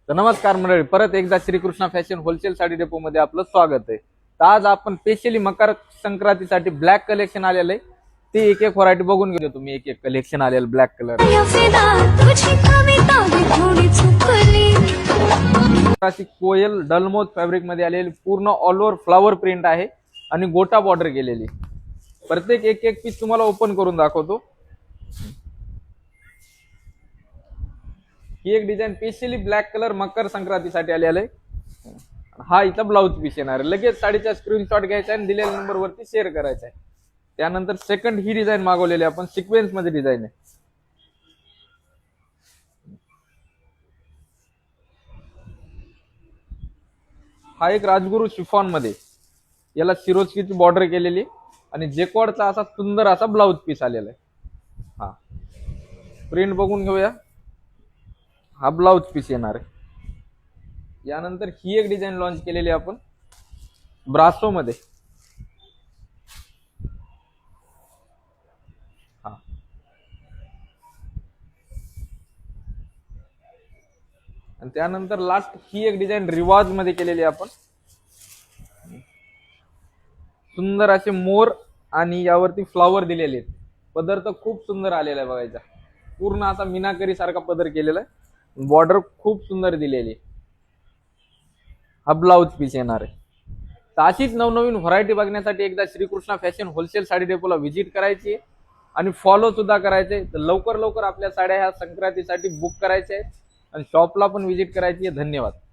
तर नमस्कार मंडळी, परत एकदा Shrikrishna fashion wholesale sari depot मध्ये आपलं स्वागत आहे। तर आज आपण स्पेशली मकर संक्रांतीसाठी ब्लॅक कलेक्शन आलेलं आहे। ते एक एक व्हरायटी बघून घेऊ। तुम्ही एक एक कलेक्शन आलेलं ब्लॅक कलर कोयल डलमोज फॅब्रिक मध्ये आलेली पूर्ण ऑल ओव्हर फ्लावर प्रिंट आहे आणि गोटा बॉर्डर केलेली। प्रत्येक एक एक पीस तुम्हाला ओपन करून दाखवतो। ही एक डिझाइन स्पेशली ब्लॅक कलर मकर संक्रांतीसाठी आलेला आहे। हा इथला ब्लाउज पीस येणार आहे। लगेच साडीचा स्क्रीनशॉट घ्यायचा आणि दिलेल्या नंबर वरती शेअर करायचा आहे। त्यानंतर सेकंड ही डिझाइन मागवलेली आपण सिक्वेन्स मध्ये डिझाइन आहे। हा एक राजगुरू शिफॉन मध्ये याला सिरोस्कीची बॉर्डर केलेली आणि जेकॉर्डचा असा सुंदर असा ब्लाउज पीस आलेला आहे। हा प्रिंट बघून घेऊया। हा ब्लाउज पीस येणार आहे। यानंतर ही एक डिझाइन लॉन्च केलेली आपण ब्रासो मध्ये। हा आणि त्यानंतर लास्ट ही एक डिझाइन रिवाज मध्ये केलेली आपण। सुंदर असे मोर आणि यावरती फ्लॉवर दिलेले आहेत। पदर तर खूप सुंदर आलेला आहे बघायचा। पूर्ण असा मीनाकरी सारखा पदर केलेला आहे। बॉर्डर खूप सुंदर दिलेली आहे। हा ब्लाउज पीस येणार आहे। तर अशीच नवनवीन व्हरायटी बघण्यासाठी एकदा श्रीकृष्णा फॅशन होलसेल साडी डेपोला व्हिजिट करायची आणि फॉलो सुद्धा करायचे। तर लवकर लवकर आपल्या साड्या ह्या संक्रांतीसाठी बुक करायच्या आहेत आणि शॉपला पण व्हिजिट करायची आहे। धन्यवाद।